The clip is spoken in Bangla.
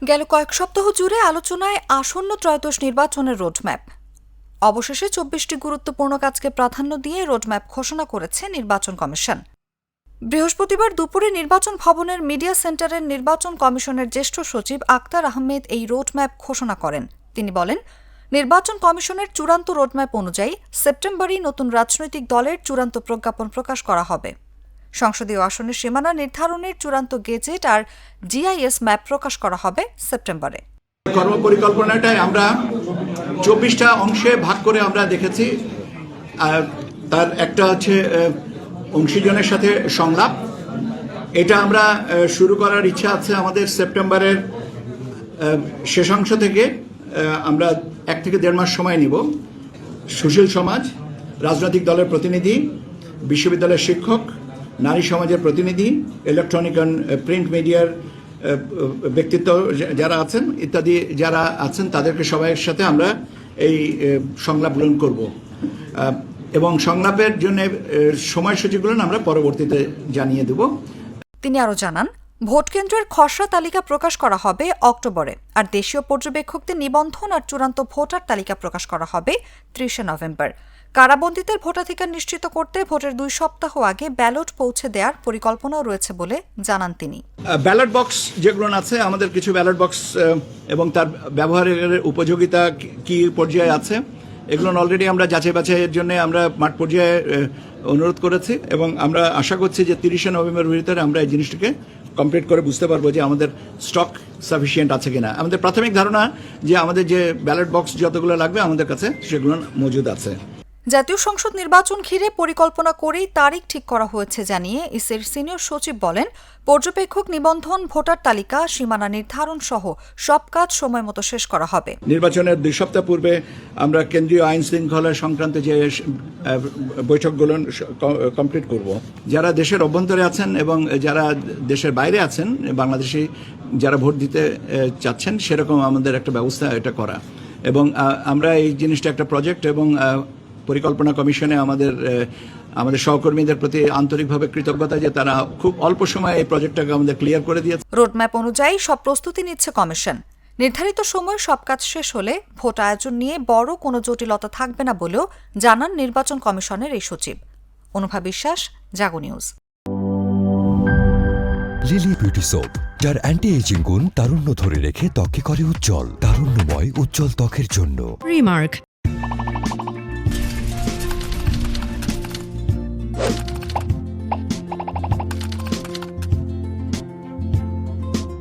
গেল কয়েক সপ্তাহ জুড়ে আলোচনায় আসন্ন ত্রয়োদশ নির্বাচনের রোডম্যাপ। অবশেষে ২৪টি গুরুত্বপূর্ণ কাজকে প্রাধান্য দিয়ে রোডম্যাপ ঘোষণা করেছে নির্বাচন কমিশন। বৃহস্পতিবার দুপুরে নির্বাচন ভবনের মিডিয়া সেন্টারের নির্বাচন কমিশনের জ্যেষ্ঠ সচিব আক্তার আহমেদ এই রোডম্যাপ ঘোষণা করেন। তিনি বলেন, নির্বাচন কমিশনের চূড়ান্ত রোডম্যাপ অনুযায়ী সেপ্টেম্বরেই নতুন রাজনৈতিক দলের চূড়ান্ত প্রজ্ঞাপন প্রকাশ করা হবে। সংসদীয় আসনের সীমানা নির্ধারণের চূড়ান্ত গেজেট আর জিআইএস ম্যাপ প্রকাশ করা হবে সেপ্টেম্বরে। কর্মপরিকল্পনাটাই আমরা ২৪টা অংশে ভাগ করে আমরা দেখেছি। তার একটা হচ্ছে অংশীজনের সাথে সংলাপ। এটা আমরা শুরু করার ইচ্ছা আছে আমাদের সেপ্টেম্বরের শেষাংশ থেকে। আমরা ১ থেকে ১.৫ মাস সময় নিব। সুশীল সমাজ, রাজনৈতিক দলের প্রতিনিধি, বিশ্ববিদ্যালয়ের শিক্ষক, নারী সমাজের প্রতিনিধি, ইলেকট্রনিক অ্যান্ড প্রিন্ট মিডিয়ার ব্যক্তিত্ব যারা আছেন ইত্যাদি যারা আছেন তাদেরকে সবাইয়ের সাথে আমরা এই সংলাপ গ্রহণ করব এবং সংলাপের জন্য সময়সূচিগুলো আমরা পরবর্তীতে জানিয়ে দেব। তিনি আরও জানান, ভোট কেন্দ্রের খসড়া তালিকা প্রকাশ করা হবে অক্টোবরে, আর দেশীয় পর্যবেক্ষকদের নিবন্ধন আর চূড়ান্ত ভোটার তালিকা প্রকাশ করা হবে ৩০ নভেম্বর। কারাবন্দীদের ভোটাধিকার নিশ্চিত করতে ভোটের ২ সপ্তাহ আগে ব্যালট পৌঁছে দেওয়ার পরিকল্পনাও রয়েছে বলে জানান তিনি। ব্যালট বক্স যেগুলো আছে, আমাদের কিছু ব্যালট বক্স এবং তার ব্যবহারের উপযোগিতা কি পর্যায়ে আছে, এগুলো অলরেডি আমরা যাচাই বাছাইয়ের জন্য আমরা মাঠ পর্যায়ে অনুরোধ করেছি এবং আমরা আশা করছি যে ৩০ নভেম্বরের ভিতরে আমরা এই জিনিসটাকে কমপ্লিট করে বুঝতে পারবো যে আমাদের স্টক সাফিসিয়েন্ট আছে কিনা। আমাদের প্রাথমিক ধারণা যে আমাদের যে ব্যালট বক্স যতগুলো লাগবে আমাদের কাছে সেগুলো মজুদ আছে। জাতীয় সংসদ নির্বাচন ঘিরে পরিকল্পনা করেই তারিখ ঠিক করা হয়েছে জানিয়ে ইসির সিনিয়র সচিব বলেন, পর্যবেক্ষক নিবন্ধন, ভোটার তালিকা, সীমানা নির্ধারণ সহ সব কাজ সময় মতো শেষ করা হবে। নির্বাচনের ২ সপ্তাহ পূর্বে আমরা কেন্দ্রীয় আইন শৃঙ্খলা সংক্রান্ত যে বৈঠকগুলো কমপ্লিট করব। যারা দেশের অভ্যন্তরে আছেন এবং যারা দেশের বাইরে আছেন, বাংলাদেশি যারা ভোট দিতে চাচ্ছেন, সেরকম আমাদের একটা ব্যবস্থা এটা করা। এবং আমরা এই জিনিসটা একটা প্রজেক্ট এবং পরিকল্পনা কমিশনে আমাদের সহকর্মীদের প্রতি আন্তরিকভাবে কৃতজ্ঞতা যে তারা খুব অল্প সময়ে এই প্রজেক্টটাকে আমাদের ক্লিয়ার করে দিয়েছে। রোডম্যাপ অনুযায়ী সব প্রস্তুতি নিচ্ছে কমিশন। নির্ধারিত সময় সব কাজ শেষ হলে ভোট আয়োজন নিয়ে বড় কোনো জটিলতা থাকবে না বলেও জানান নির্বাচন কমিশনের এই সচিব। অনুভা বিশ্বাস, জাগো নিউজ। লিলি বিউটি সোপ, যার অ্যান্টি এজিং গুণ তারুণ্য ধরে রেখে ত্বকে করে উজ্জ্বল। তারুণ্যময় উজ্জ্বল ত্বকের জন্য রিমার্ক।